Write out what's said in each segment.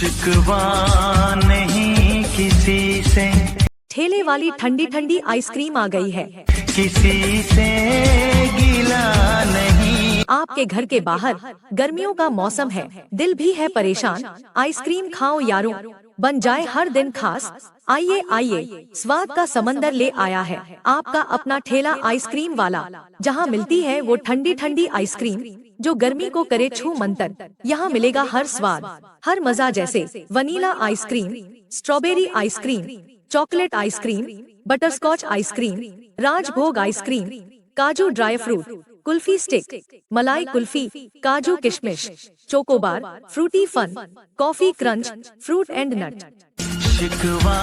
शिकवा नहीं किसी से। ठेले वाली ठंडी ठंडी आइसक्रीम आ गई है, किसी से गिला नहीं। आपके घर के बाहर गर्मियों का मौसम है, दिल भी है परेशान, आइसक्रीम खाओ यारों, बन जाए हर दिन खास। आइए आइए, स्वाद का समंदर ले आया है आपका अपना ठेला आइसक्रीम वाला, जहां मिलती है वो ठंडी ठंडी आइसक्रीम जो गर्मी को करे छू मंतर। यहाँ मिलेगा हर स्वाद, हर मजा, जैसे vanilla ice cream, strawberry ice cream, chocolate ice cream, butterscotch ice cream, Rajbhog ice cream, काजू ड्राई फ्रूट, कुल्फी स्टिक, मलाई कुल्फी, काजू किशमिश, Chocobar, fruity fun, coffee crunch, fruit and nut. शिकवा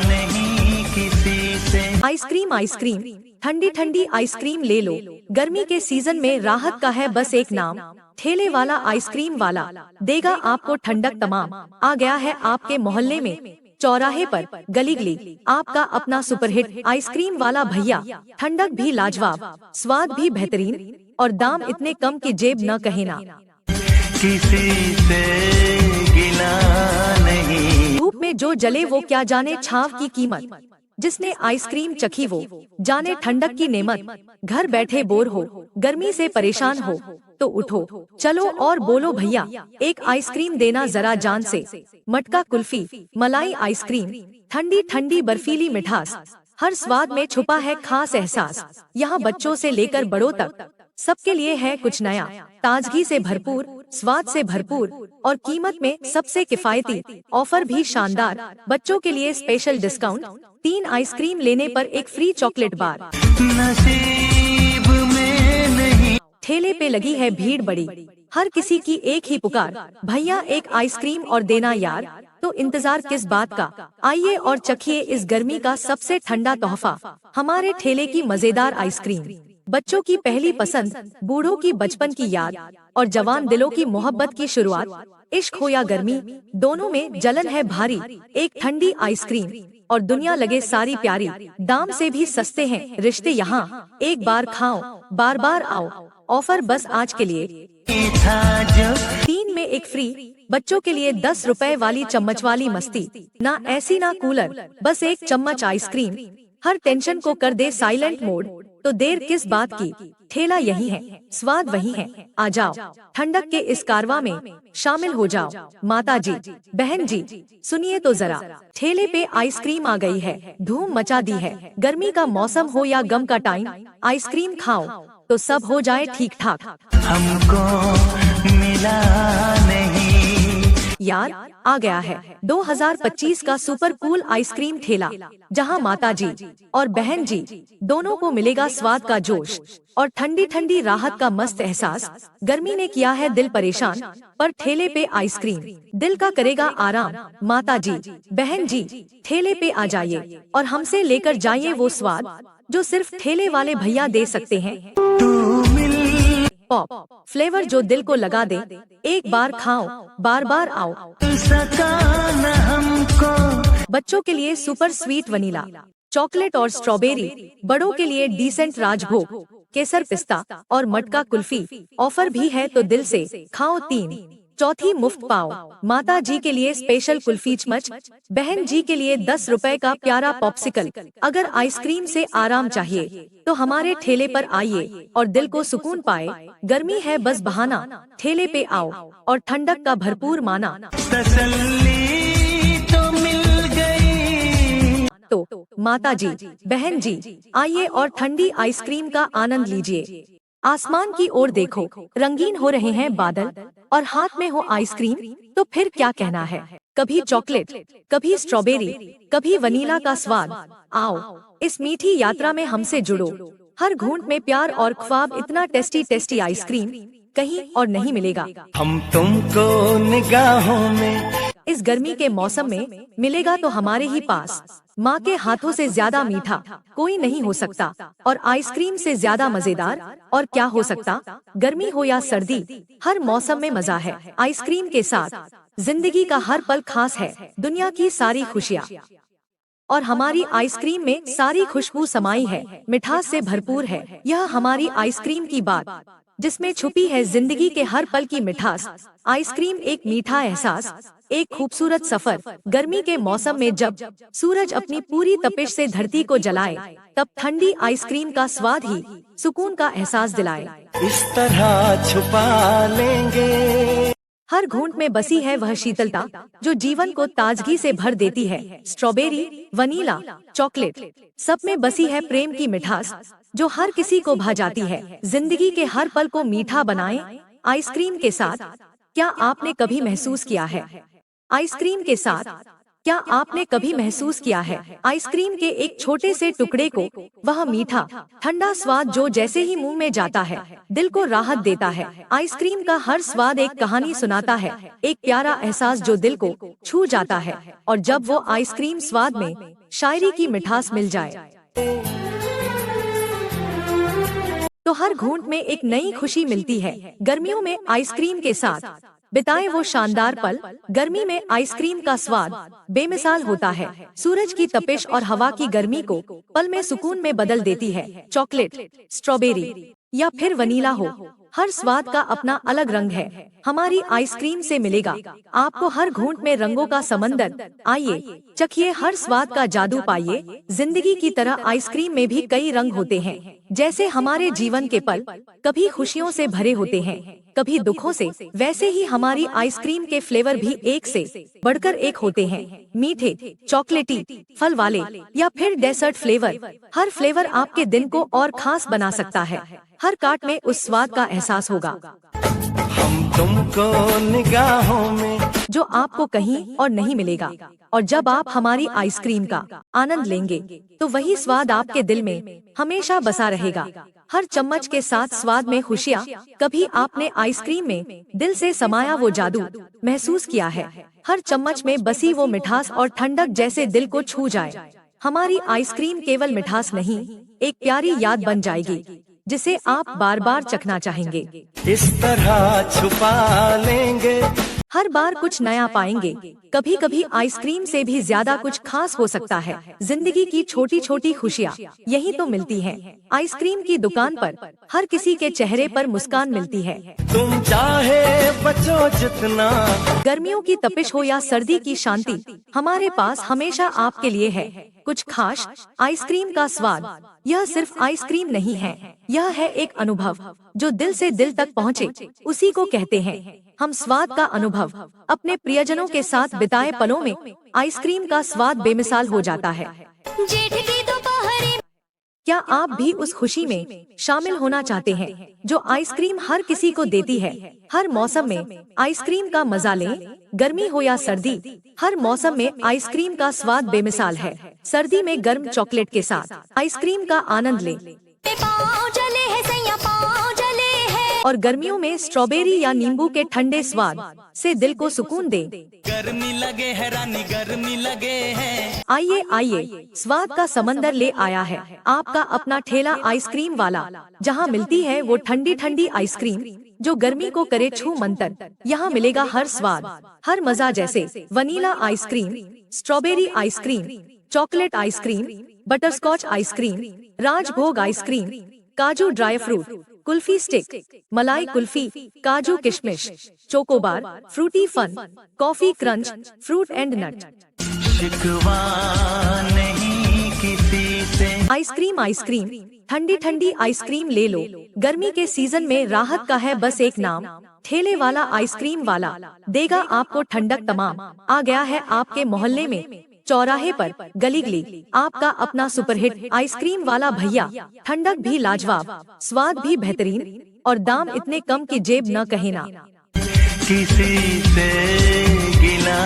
नहीं किसी से। आइसक्रीम आइसक्रीम, ठंडी ठंडी आइसक्रीम ले लो, गर्मी के सीजन में राहत का है बस एक नाम, ठेले वाला आइसक्रीम वाला देगा आपको ठंडक तमाम। आ गया है आपके मोहल्ले में, चौराहे पर, गली गली, आपका अपना सुपरहिट आइसक्रीम वाला भैया। ठंडक भी लाजवाब, स्वाद भी बेहतरीन, और दाम इतने कम कि जेब न कहे ना। किसी से गिला नहीं। धूप में जो जले वो क्या जाने छाव की कीमत, जिसने आइसक्रीम चखी वो जाने ठंडक की नेमत। घर बैठे बोर हो, गर्मी से परेशान हो, तो उठो चलो और बोलो भैया एक आइसक्रीम देना जरा जान से। मटका कुल्फी, मलाई आइसक्रीम, ठंडी ठंडी बर्फीली मिठास, हर स्वाद में छुपा है खास एहसास। यहाँ बच्चों से लेकर बड़ों तक सबके लिए है कुछ नया, ताजगी से भरपूर, स्वाद से भरपूर, और कीमत में सबसे किफायती। ऑफर भी शानदार, बच्चों के लिए स्पेशल डिस्काउंट, 3 आइसक्रीम लेने पर एक फ्री चॉकलेट बार। नसीब में नहीं। ठेले पे लगी है भीड़ बड़ी, हर किसी की एक ही पुकार, भैया एक आइसक्रीम और देना यार। तो इंतजार किस बात का, आइए और चखिए इस गर्मी का सबसे ठंडा तोहफा, हमारे ठेले की मजेदार आइसक्रीम। बच्चों की पहली पसंद, बूढ़ों की बचपन की याद, और जवान दिलों की मोहब्बत की शुरुआत। इश्क हो या गर्मी, दोनों में जलन है भारी, एक ठंडी आइसक्रीम और दुनिया लगे सारी प्यारी। दाम से भी सस्ते हैं रिश्ते यहाँ, एक बार खाओ बार बार आओ। ऑफर बस आज के लिए, था जो 3 में एक फ्री। बच्चों के लिए 10 रुपए वाली चम्मच वाली मस्ती, ना एसी ना कूलर, बस एक चम्मच आइसक्रीम हर टेंशन को कर दे साइलेंट मोड। तो देर किस बात की, ठेला यही है, स्वाद वही है। आ जाओ ठंडक के इस कारवां में, शामिल हो जाओ। माता जी, बहन जी, सुनिए तो जरा, ठेले पे आइसक्रीम आ गई है, धूम मचा दी है। गर्मी का मौसम हो या गम का टाइम, आइसक्रीम खाओ तो सब हो जाए ठीक ठाक। हमको मिला नहीं। यार आ गया है 2025 का सुपर कूल आइसक्रीम ठेला, जहां माता जी और बहन जी दोनों को मिलेगा स्वाद का जोश और ठंडी ठंडी राहत का मस्त एहसास। गर्मी ने किया है दिल परेशान, पर ठेले पे आइसक्रीम दिल का करेगा आराम। माता जी, बहन जी, ठेले पे आ जाइए और हमसे लेकर जाइए वो स्वाद जो सिर्फ ठेले वाले भैया दे सकते हैं। पॉप फ्लेवर जो दिल को लगा दे, एक बार खाओ बार बार आओ। सका न हमको। बच्चों के लिए सुपर स्वीट वनीला, चॉकलेट और स्ट्रॉबेरी, बड़ों के लिए डिसेंट राजभोग, केसर पिस्ता और मटका कुल्फी। ऑफर भी है तो दिल से खाओ 3, चौथी मुफ्त पाओ। माता जी के लिए स्पेशल कुल्फी चमच, बहन जी के लिए 10 रुपए का प्यारा पॉप्सिकल। अगर आइसक्रीम से आराम चाहिए तो हमारे ठेले पर आइए और दिल को सुकून पाए। गर्मी है बस बहाना, ठेले पे आओ और ठंडक का भरपूर माना। तसल्ली तो मिल गई। तो माता जी, बहन जी, आइए और ठंडी आइसक्रीम का आनंद लीजिए। आसमान की ओर देखो, रंगीन हो रहे हैं बादल, और हाथ में हो आइसक्रीम तो फिर क्या कहना है। कभी चॉकलेट, कभी स्ट्रॉबेरी, कभी वनीला का स्वाद। आओ इस मीठी यात्रा में हमसे जुड़ो, हर घूंट में प्यार और ख्वाब। इतना टेस्टी टेस्टी आइसक्रीम कहीं और नहीं मिलेगा। हम तुमको निगाहों में, इस गर्मी के मौसम में मिलेगा तो हमारे ही पास। माँ के हाथों से ज्यादा मीठा कोई नहीं हो सकता, और आइसक्रीम से ज्यादा मजेदार और क्या हो सकता। गर्मी हो या सर्दी, हर मौसम में मजा है आइसक्रीम के साथ। जिंदगी का हर पल खास है, दुनिया की सारी खुशियाँ और हमारी आइसक्रीम में सारी खुशबू समाई है, मिठास से भरपूर है। यह हमारी आइसक्रीम की बात, जिसमें छुपी है जिंदगी के हर पल की मिठास। आइसक्रीम एक मीठा एहसास, एक खूबसूरत सफर। गर्मी के मौसम में जब सूरज अपनी पूरी तपिश से धरती को जलाए, तब ठंडी आइसक्रीम का स्वाद ही सुकून का एहसास दिलाए। इस तरह छुपा लेंगे। हर घूंट में बसी है वह शीतलता जो जीवन को ताजगी से भर देती है। स्ट्रॉबेरी, वनीला, चॉकलेट, सब में बसी है प्रेम की मिठास जो हर किसी को भा जाती है। जिंदगी के हर पल को मीठा बनाएं आइसक्रीम के साथ। क्या आपने कभी महसूस किया है आइसक्रीम के साथ? क्या आपने कभी महसूस किया है आइसक्रीम के एक छोटे से टुकड़े को, वह मीठा ठंडा स्वाद जो जैसे ही मुंह में जाता है दिल को राहत देता है। आइसक्रीम का हर स्वाद एक कहानी सुनाता है, एक प्यारा एहसास जो दिल को छू जाता है। और जब वो आइसक्रीम स्वाद में शायरी की मिठास मिल जाए तो हर घूंट में एक नई खुशी मिलती है। गर्मियों में आइसक्रीम के साथ बिताएं वो शानदार पल। गर्मी में आइसक्रीम का स्वाद बेमिसाल होता है। सूरज की तपिश और हवा की गर्मी को पल में सुकून में बदल देती है। चॉकलेट, स्ट्रॉबेरी या फिर वनीला हो, हर स्वाद का अपना अलग रंग है। हमारी आइसक्रीम से मिलेगा आपको हर घूंट में रंगों का समंदर। आइए चखिए हर स्वाद का जादू पाइए। जिंदगी की तरह आइसक्रीम में भी कई रंग होते हैं। जैसे हमारे जीवन के पल कभी खुशियों से भरे होते हैं, कभी दुखों से, वैसे ही हमारी आइसक्रीम के फ्लेवर भी एक से बढ़कर एक होते हैं। मीठे, चॉकलेटी, फल वाले या फिर डेजर्ट फ्लेवर, हर फ्लेवर आपके दिन को और खास बना सकता है। हर काट में उस स्वाद का एहसास होगा हम तुमको निगाहों में जो आपको कहीं और नहीं मिलेगा। और जब आप हमारी आइसक्रीम का आनंद लेंगे तो वही स्वाद आपके दिल में हमेशा बसा रहेगा। हर चम्मच के साथ स्वाद में खुशियाँ। कभी आपने आइसक्रीम में दिल से समाया वो जादू महसूस किया है? हर चम्मच में बसी वो मिठास और ठंडक जैसे दिल को छू जाए। हमारी आइसक्रीम केवल मिठास नहीं, एक प्यारी याद बन जाएगी जिसे आप बार बार चखना चाहेंगे। इस तरह छुपा लेंगे। हर बार कुछ नया पाएंगे। कभी कभी आइसक्रीम से भी ज्यादा कुछ खास हो सकता है। जिंदगी की छोटी छोटी खुशियाँ यही तो मिलती हैं। आइसक्रीम की दुकान पर हर किसी के चेहरे पर मुस्कान मिलती है। तुम चाहे बचो जितना, गर्मियों की तपिश हो या सर्दी की शांति, हमारे पास हमेशा आपके लिए है कुछ खास। आइसक्रीम का स्वाद यह सिर्फ आइसक्रीम नहीं है, यह है एक अनुभव जो दिल से दिल तक पहुँचे, उसी को कहते हैं हम स्वाद का अनुभव। अपने प्रियजनों के साथ बिताए पलों में आइसक्रीम का स्वाद बेमिसाल हो जाता है। क्या आप भी उस खुशी में शामिल होना चाहते हैं जो आइसक्रीम हर किसी को देती है? हर मौसम में आइसक्रीम का मजा लें, गर्मी हो या सर्दी, हर मौसम में आइसक्रीम का स्वाद बेमिसाल है। सर्दी में गर्म चॉकलेट के साथ आइसक्रीम का आनंद लें और गर्मियों में स्ट्रॉबेरी या नींबू के ठंडे स्वाद से दिल को सुकून दे। गर्मी लगे है रानी, गर्मी लगे है। आइए आइए, स्वाद का समंदर ले आया है आपका अपना ठेला आइसक्रीम वाला, जहां मिलती है वो ठंडी ठंडी आइसक्रीम जो गर्मी को करे छू मंतर। यहाँ मिलेगा हर स्वाद, हर मजा, जैसे vanilla ice cream, strawberry ice cream, chocolate ice cream, butterscotch ice cream, Rajbhog ice cream, काजू ड्राई फ्रूट, कुल्फी स्टिक, मलाई कुल्फी, काजू किशमिश, Chocobar, fruity fun, coffee crunch, fruit and nut. शिकवा नहीं किसी से। आइसक्रीम आइसक्रीम, ठंडी ठंडी आइसक्रीम ले लो। गर्मी के सीजन में राहत का है बस एक नाम, ठेले वाला आइसक्रीम वाला देगा आपको ठंडक तमाम। आ गया है आपके मोहल्ले में, चौराहे पर, गली गली, आपका अपना सुपरहिट आइसक्रीम वाला भैया। ठंडक भी लाजवाब, स्वाद भी बेहतरीन और दाम इतने कम कि जेब न कहना। किसी से गिला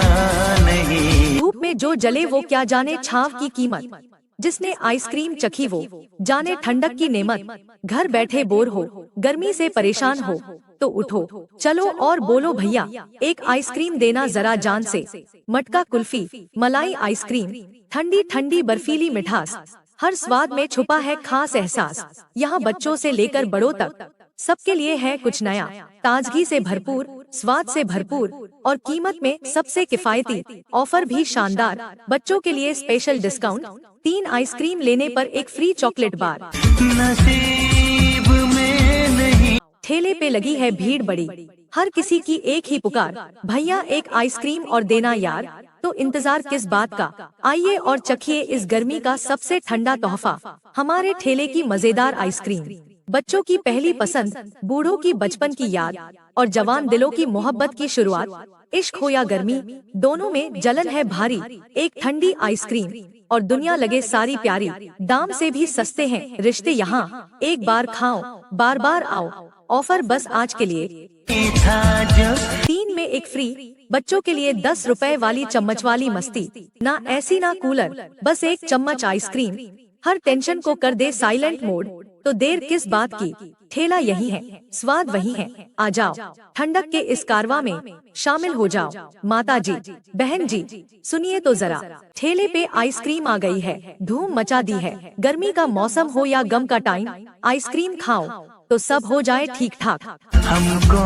नहीं। धूप में जो जले वो क्या जाने छाव की कीमत, जिसने आइसक्रीम चखी वो जाने ठंडक की नेमत। घर बैठे बोर हो, गर्मी से परेशान हो तो उठो चलो और बोलो भैया एक आइसक्रीम देना जरा जान से। मटका कुल्फी, मलाई आइसक्रीम, ठंडी ठंडी बर्फीली मिठास, हर स्वाद में छुपा है खास एहसास। यहाँ बच्चों से लेकर बड़ों तक सबके लिए है कुछ नया, ताजगी से भरपूर, स्वाद से भरपूर और कीमत में सबसे किफायती। ऑफर भी शानदार, बच्चों के लिए स्पेशल डिस्काउंट, 3 आइसक्रीम लेने पर एक फ्री चॉकलेट बार। नसीब में नहीं। ठेले पे लगी है भीड़ बड़ी, हर किसी की एक ही पुकार, भैया एक आइसक्रीम और देना यार। तो इंतजार किस बात का, आइए और चखिए इस गर्मी का सबसे ठंडा तोहफा, हमारे ठेले की मजेदार आइसक्रीम। बच्चों की पहली पसंद, बूढ़ों की बचपन की याद और जवान दिलों की मोहब्बत की शुरुआत। इश्क हो या गर्मी, दोनों में जलन है भारी। एक ठंडी आइसक्रीम और दुनिया लगे सारी प्यारी। दाम से भी सस्ते हैं रिश्ते यहाँ, एक बार खाओ बार बार आओ। ऑफर बस आज के लिए, 3 में 1 फ्री। बच्चों के लिए 10 रुपए वाली चम्मच वाली मस्ती, ना एसी ना कूलर, बस एक चम्मच आइसक्रीम हर टेंशन को कर दे साइलेंट मोड। तो देर किस बात की, ठेला यही है, स्वाद वही है। आ जाओ ठंडक के इस कारवां में शामिल हो जाओ। माता जी, बहन जी, सुनिए तो जरा, ठेले पे आइसक्रीम आ गई है, धूम मचा दी है। गर्मी का मौसम हो या गम का टाइम, आइसक्रीम खाओ तो सब हो जाए ठीक ठाक। हमको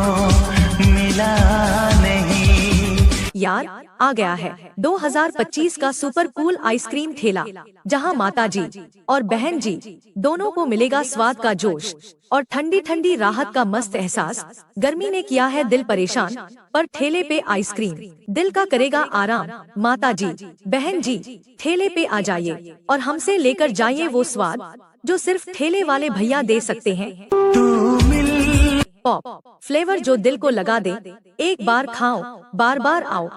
मिला नहीं यार, आ गया है 2025 का सुपर कूल आइसक्रीम ठेला, जहां माता जी और बहन जी दोनों को मिलेगा स्वाद का जोश और ठंडी ठंडी राहत का मस्त एहसास। गर्मी ने किया है दिल परेशान, पर ठेले पे आइसक्रीम दिल का करेगा आराम। माता जी, बहन जी, ठेले पे आ जाइए और हमसे लेकर जाइए वो स्वाद जो सिर्फ ठेले वाले भैया दे सकते हैं। पॉप फ्लेवर जो दिल को लगा दे, एक बार खाओ बार बार आओ।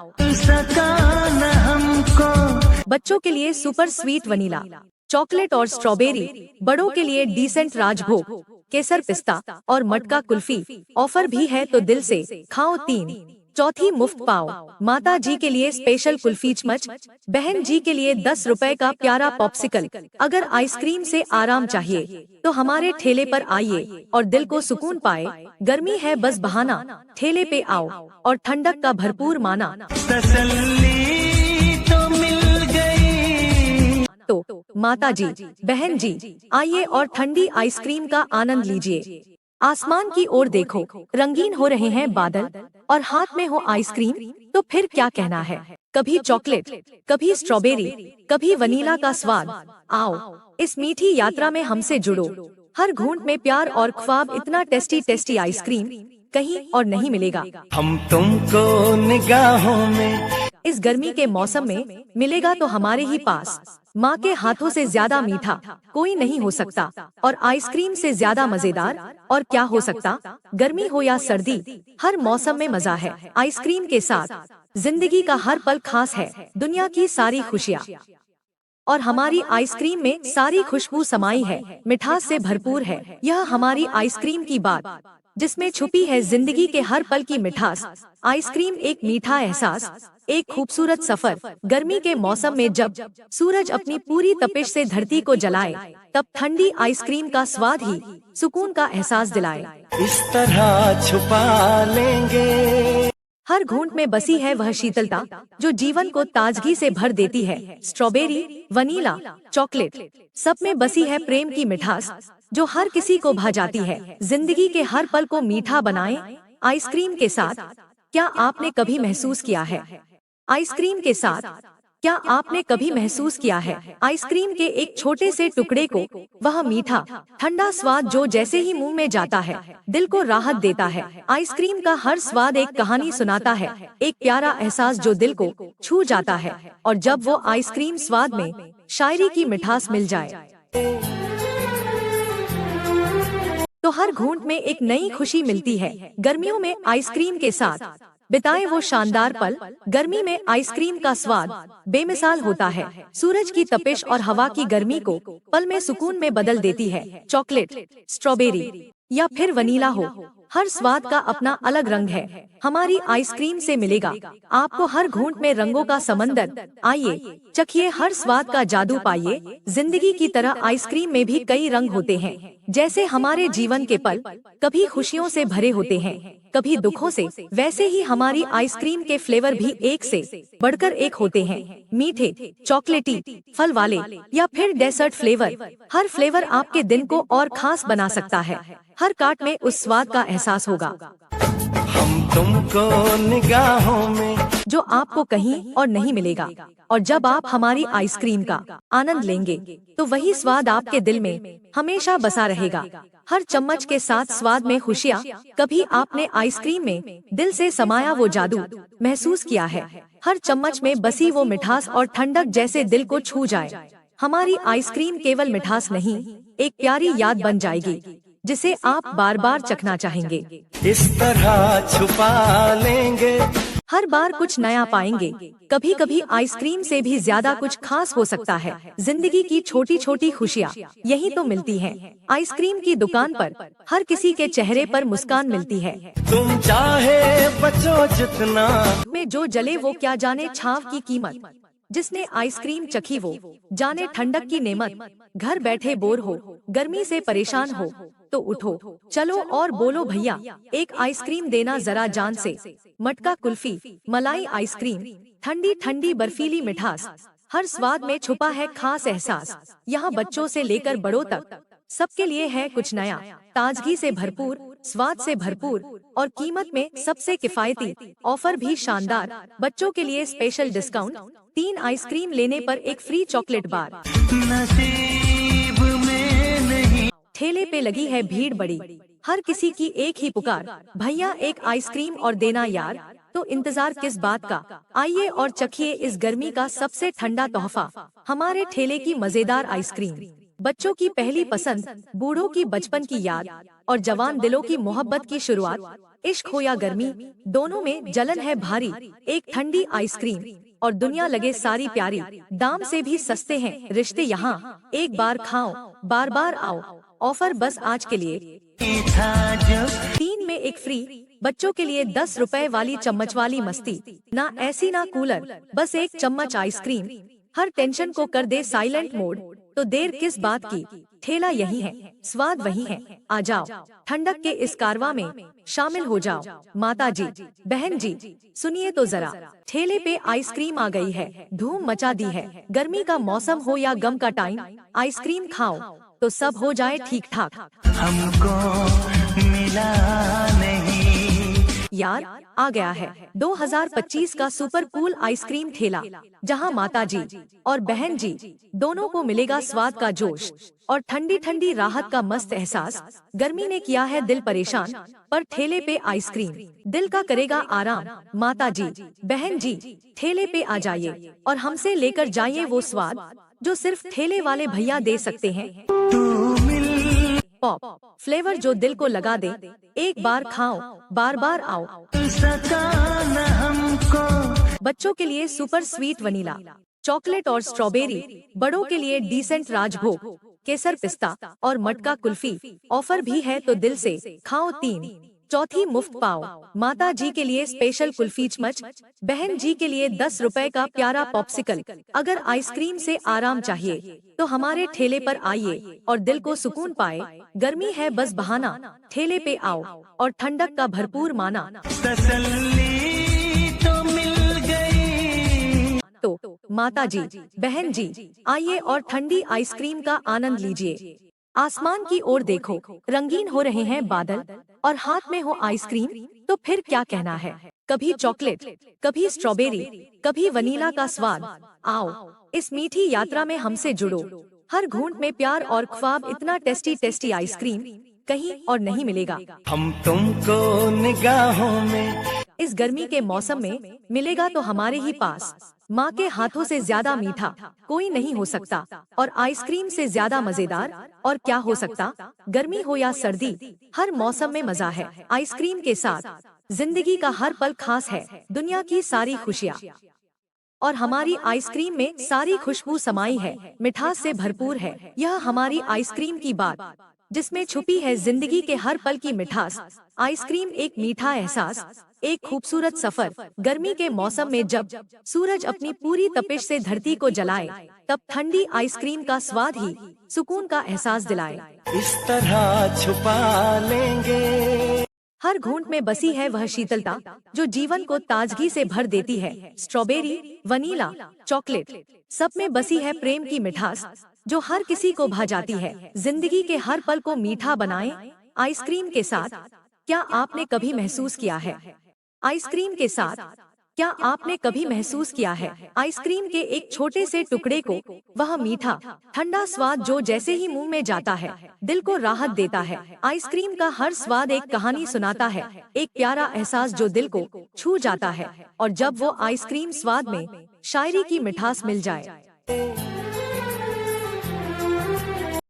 बच्चों के लिए सुपर स्वीट वनीला, चॉकलेट और स्ट्रॉबेरी। बड़ों के लिए डिसेंट राजभोग, केसर पिस्ता और मटका कुल्फी। ऑफर भी है तो दिल से खाओ 3, चौथी मुफ्त पाओ। माता जी के लिए स्पेशल कुल्फी चमच, बहन जी के लिए 10 रुपए का प्यारा पॉप्सिकल। अगर आइसक्रीम से आराम चाहिए तो हमारे ठेले पर आइए और दिल को सुकून पाए। गर्मी है बस बहाना, ठेले पे आओ और ठंडक का भरपूर माना। तो मिल गई। तो माता जी, बहन जी, आइए और ठंडी आइसक्रीम का आनंद लीजिए। आसमान की ओर देखो, रंगीन हो रहे हैं बादल और हाथ में हो आइसक्रीम, तो फिर क्या कहना है। कभी चॉकलेट, कभी स्ट्रॉबेरी, कभी वनीला का स्वाद। आओ इस मीठी यात्रा में हमसे जुड़ो। हर घूंट में प्यार और ख्वाब, इतना टेस्टी टेस्टी आइसक्रीम कहीं और नहीं मिलेगा। हम तुमको निगाहों में इस गर्मी के मौसम में मिलेगा तो हमारे ही पास। माँ के हाथों से ज्यादा मीठा कोई नहीं हो सकता और आइसक्रीम से ज्यादा मजेदार और क्या हो सकता। गर्मी हो या सर्दी, हर मौसम में मजा है आइसक्रीम के साथ। जिंदगी का हर पल खास है, दुनिया की सारी खुशियाँ और हमारी आइसक्रीम में सारी खुशबू समाई है, मिठास से भरपूर है। यह हमारी आइसक्रीम की बात, जिसमें छुपी है जिंदगी के हर पल की मिठास। आइसक्रीम एक मीठा एहसास, एक खूबसूरत सफर। गर्मी के मौसम में जब सूरज अपनी पूरी तपिश से धरती को जलाए, तब ठंडी आइसक्रीम का स्वाद ही सुकून का एहसास दिलाए। इस तरह छुपा लेंगे। हर घूंट में बसी है वह शीतलता जो जीवन को ताजगी से भर देती है। स्ट्रॉबेरी, वनीला, चॉकलेट, सब में बसी है प्रेम की मिठास जो हर किसी को भा जाती है। जिंदगी के हर पल को मीठा बनाएं आइसक्रीम के साथ। क्या आपने कभी महसूस किया है आइसक्रीम के साथ? क्या आपने कभी महसूस किया है आइसक्रीम के एक छोटे से टुकड़े को, वह मीठा ठंडा स्वाद जो जैसे ही मुंह में जाता है दिल को राहत देता है। आइसक्रीम का हर स्वाद एक कहानी सुनाता है, एक प्यारा एहसास जो दिल को छू जाता है। और जब वो आइसक्रीम स्वाद में शायरी की मिठास मिल जाए तो हर घूंट में एक नई खुशी मिलती है। गर्मियों में आइसक्रीम के साथ बिताएं वो शानदार पल। गर्मी में आइसक्रीम का स्वाद बेमिसाल होता है। सूरज की तपिश और हवा की गर्मी को पल में सुकून में बदल देती है। चॉकलेट, स्ट्रॉबेरी या फिर वनीला हो, हर स्वाद का अपना अलग रंग है। हमारी आइसक्रीम से मिलेगा आपको हर घूंट में रंगों का समंदर। आइए चखिए हर स्वाद का जादू पाइए। जिंदगी की तरह आइसक्रीम में भी कई रंग होते हैं। जैसे हमारे जीवन के पल कभी खुशियों से भरे होते हैं, कभी दुखों से, वैसे ही हमारी आइसक्रीम के फ्लेवर भी एक से बढ़कर एक होते हैं। मीठे, चॉकलेटी, फल वाले या फिर डेजर्ट फ्लेवर, हर फ्लेवर आपके दिन को और खास बना सकता है। हर काट में उस स्वाद का एहसास होगा। हम तुमको निगाहों में जो आपको कहीं और नहीं मिलेगा। और जब आप हमारी आइसक्रीम का आनंद लेंगे तो वही स्वाद आपके दिल में हमेशा बसा रहेगा। हर चम्मच के साथ स्वाद में खुशियाँ। कभी आपने आइसक्रीम में दिल से समाया वो जादू महसूस किया है? हर चम्मच में बसी वो मिठास और ठंडक जैसे दिल को छू जाए। हमारी आइसक्रीम केवल मिठास नहीं, एक प्यारी याद बन जाएगी जिसे आप बार बार चखना चाहेंगे। इस तरह छुपा लेंगे, हर बार कुछ नया पाएंगे। कभी कभी आइसक्रीम से भी ज्यादा कुछ खास हो सकता है। जिंदगी की छोटी छोटी खुशियाँ यही तो मिलती हैं। आइसक्रीम की दुकान पर हर किसी के चेहरे पर मुस्कान मिलती है। तुम चाहे बचो जितना, में जो जले वो क्या जाने छाव की कीमत। जिसने आइसक्रीम चखी वो जाने ठंडक की नेमत। घर बैठे बोर हो, गर्मी से परेशान हो तो उठो, चलो और बोलो भैया एक आइसक्रीम देना जरा जान से। मटका कुल्फी, मलाई आइसक्रीम, ठंडी ठंडी बर्फीली मिठास, हर स्वाद में छुपा है खास एहसास। यहाँ बच्चों से लेकर बड़ों तक सबके लिए है कुछ नया। ताजगी से भरपूर, स्वाद से भरपूर और कीमत में सबसे किफायती। ऑफर भी शानदार, बच्चों के लिए स्पेशल डिस्काउंट। 3 आइसक्रीम लेने पर एक फ्री चॉकलेट बार। नसीब में नहीं। ठेले पे लगी है भीड़ बड़ी, हर किसी की एक ही पुकार, भैया एक आइसक्रीम और देना यार। तो इंतजार किस बात का, आइए और चखिए इस गर्मी का सबसे ठंडा तोहफा, हमारे ठेले की मजेदार आइसक्रीम। बच्चों की पहली पसंद, बूढ़ों की बचपन की याद और जवान दिलों की मोहब्बत की शुरुआत। इश्क हो या गर्मी, दोनों में जलन है भारी। एक ठंडी आइसक्रीम और दुनिया लगे सारी प्यारी। दाम से भी सस्ते हैं रिश्ते यहाँ, एक बार खाओ बार बार आओ। ऑफर बस आज के लिए, 3 में एक फ्री। बच्चों के लिए 10 रुपए वाली चम्मच वाली मस्ती। ना एसी ना कूलर, बस एक चम्मच आइसक्रीम हर टेंशन को कर दे साइलेंट मोड। तो देर किस बात की, ठेला यही है, स्वाद वही है। आ जाओ ठंडक के इस कारवां में शामिल हो जाओ। माता जी, बहन जी, सुनिए तो जरा, ठेले पे आइसक्रीम आ गई है, धूम मचा दी है। गर्मी का मौसम हो या गम का टाइम, आइसक्रीम खाओ तो सब हो जाए ठीक ठाक। हमको मिला नहीं यार आ गया है 2025 का सुपर कूल आइसक्रीम ठेला, जहां माता जी और बहन जी दोनों को मिलेगा स्वाद का जोश और ठंडी ठंडी राहत का मस्त एहसास। गर्मी ने किया है दिल परेशान, पर ठेले पे आइसक्रीम दिल का करेगा आराम। माता जी, बहन जी, ठेले पे आ जाइए और हमसे लेकर जाइए वो स्वाद जो सिर्फ ठेले वाले भैया दे सकते हैं। पॉप फ्लेवर जो दिल को लगा दे, एक बार खाओ बार बार आओ। बच्चों के लिए सुपर स्वीट वनीला, चॉकलेट और स्ट्रॉबेरी। बड़ों के लिए डिसेंट राजभोग, केसर पिस्ता और मटका कुल्फी। ऑफर भी है तो दिल से खाओ 3, चौथी मुफ्त पाओ। माता जी के लिए स्पेशल कुल्फी चमच, बहन जी के लिए 10 रुपए का प्यारा पॉप्सिकल। अगर आइसक्रीम से आराम चाहिए तो हमारे ठेले पर आइए और दिल को सुकून पाए। गर्मी है बस बहाना, ठेले पे आओ और ठंडक का भरपूर माना। तसल्ली तो मिल गई। तो माता जी, बहन जी, आइए और ठंडी आइसक्रीम का आनंद लीजिए। आसमान की ओर देखो, रंगीन हो रहे हैं बादल और हाथ में हो आइसक्रीम, तो फिर क्या कहना है। कभी चॉकलेट, कभी स्ट्रॉबेरी, कभी वनीला का स्वाद। आओ इस मीठी यात्रा में हमसे जुड़ो। हर घूंट में प्यार और ख्वाब, इतना टेस्टी टेस्टी आइसक्रीम कहीं और नहीं मिलेगा। हम तुमको निगाहों में इस गर्मी के मौसम में मिलेगा तो हमारे ही पास। माँ के हाथों से ज्यादा मीठा कोई नहीं हो सकता और आइसक्रीम से ज्यादा मजेदार और क्या हो सकता। गर्मी हो या सर्दी, हर मौसम में मजा है आइसक्रीम के साथ। जिंदगी का हर पल खास है, दुनिया की सारी खुशियाँ और हमारी आइसक्रीम में सारी खुशबू समाई है, मिठास से भरपूर है। यह हमारी आइसक्रीम की बात, जिसमें छुपी है जिंदगी के हर पल की मिठास। आइसक्रीम एक मीठा एहसास, एक खूबसूरत सफर। गर्मी के मौसम में जब सूरज अपनी पूरी तपिश से धरती को जलाए, तब ठंडी आइसक्रीम का स्वाद ही सुकून का एहसास दिलाए। इस तरह छुपा लेंगे। हर घूंट में बसी है वह शीतलता जो जीवन को ताजगी से भर देती है। स्ट्रॉबेरी, वनीला, चॉकलेट, सब में बसी है प्रेम की मिठास जो हर किसी को भा जाती है। जिंदगी के हर पल को मीठा बनाए आइसक्रीम के साथ। क्या आपने कभी महसूस किया है आइसक्रीम के साथ क्या आपने कभी महसूस किया है आइसक्रीम के एक छोटे से टुकड़े को, वह मीठा ठंडा स्वाद जो जैसे ही मुंह में जाता है दिल को राहत देता है। आइसक्रीम का हर स्वाद एक कहानी सुनाता है, एक प्यारा एहसास जो दिल को छू जाता है। और जब वो आइसक्रीम स्वाद में शायरी की मिठास मिल जाए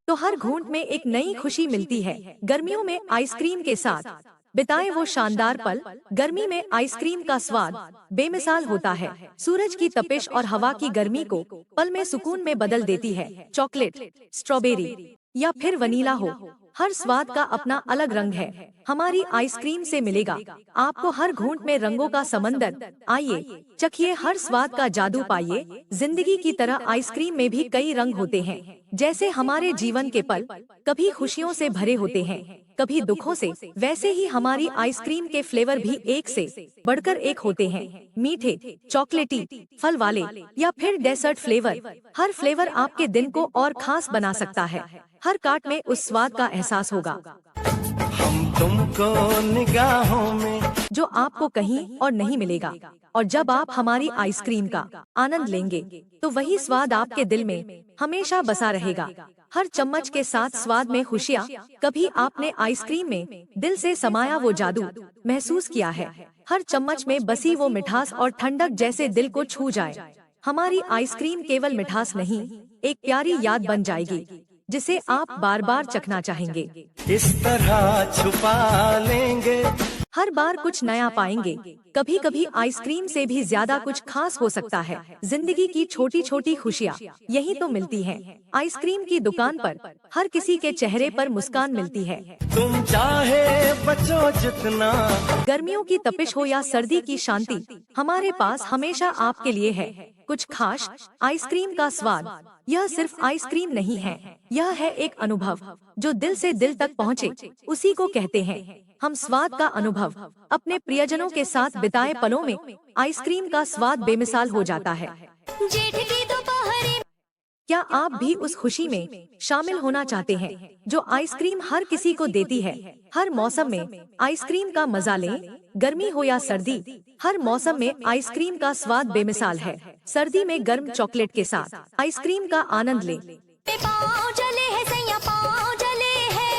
तो हर घूंट में एक नई खुशी मिलती है। गर्मियों में आइसक्रीम के साथ बिताए वो शानदार पल। गर्मी में आइसक्रीम का स्वाद बेमिसाल होता है। सूरज की तपिश और हवा की गर्मी को पल में सुकून में बदल देती है। चॉकलेट, स्ट्रॉबेरी या फिर वनीला हो, हर स्वाद का अपना अलग रंग है। हमारी आइसक्रीम से मिलेगा आपको हर घूंट में रंगों का समंदर। आइए चखिए हर स्वाद का जादू पाइए। जिंदगी की तरह आइसक्रीम में भी कई रंग होते हैं। जैसे हमारे जीवन के पल कभी खुशियों से भरे होते हैं, कभी दुखों से, वैसे ही हमारी आइसक्रीम के फ्लेवर भी एक से बढ़कर एक होते हैं। मीठे, चॉकलेटी, फल वाले या फिर डेजर्ट फ्लेवर, हर फ्लेवर आपके दिन को और खास बना सकता है। हर काट में उस स्वाद का एहसास होगा हम तुमको निगाहों में जो आपको कहीं और नहीं मिलेगा। और जब आप हमारी आइसक्रीम का आनंद लेंगे तो वही स्वाद आपके दिल में हमेशा बसा रहेगा। हर चम्मच के साथ स्वाद में खुशियाँ। कभी आपने आइसक्रीम में दिल से समाया वो जादू महसूस किया है? हर चम्मच में बसी वो मिठास और ठंडक जैसे दिल को छू जाए। हमारी आइसक्रीम केवल मिठास नहीं, एक प्यारी याद बन जाएगी जिसे आप बार बार चखना चाहेंगे। इस तरह छुपा लेंगे, हर बार कुछ नया पाएंगे। कभी कभी आइसक्रीम से भी ज्यादा कुछ खास हो सकता है। जिंदगी की छोटी छोटी खुशियाँ यही तो मिलती हैं। आइसक्रीम की दुकान पर हर किसी के चेहरे पर मुस्कान मिलती है। तुम चाहे बचो जितना। गर्मियों की तपिश हो या सर्दी की शांति, हमारे पास हमेशा आपके लिए है कुछ खास। आइसक्रीम का स्वाद यह सिर्फ आइसक्रीम नहीं है, यह है एक अनुभव जो दिल से दिल तक पहुँचे, उसी को कहते हैं हम स्वाद का अनुभव। अपने प्रियजनों के साथ बिताए पलों में आइसक्रीम का स्वाद बेमिसाल हो जाता है। क्या आप भी उस खुशी में शामिल होना चाहते हैं जो आइसक्रीम हर किसी को देती है? हर मौसम में आइसक्रीम का मजा लें, गर्मी हो या सर्दी, हर मौसम में आइसक्रीम का स्वाद बेमिसाल है। सर्दी में गर्म चॉकलेट के साथ आइसक्रीम का आनंद लें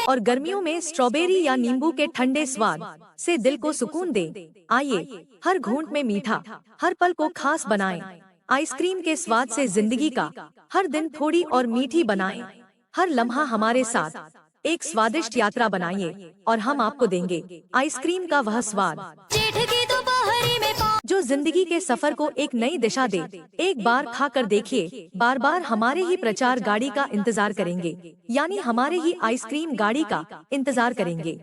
और गर्मियों में स्ट्रॉबेरी या नींबू के ठंडे स्वाद से दिल को सुकून दे। आइए हर घूंट में मीठा, हर पल को खास बनाएं। आइसक्रीम के स्वाद से जिंदगी का हर दिन थोड़ी और मीठी बनाएं। हर लम्हा हमारे साथ एक स्वादिष्ट यात्रा बनाइए और हम आपको देंगे आइसक्रीम का वह स्वाद जो जिंदगी के सफर को एक नई दिशा दे। एक बार खाकर देखिए, बार बार हमारे ही प्रचार गाड़ी का इंतजार करेंगे, यानी हमारे ही आइसक्रीम गाड़ी का इंतजार करेंगे।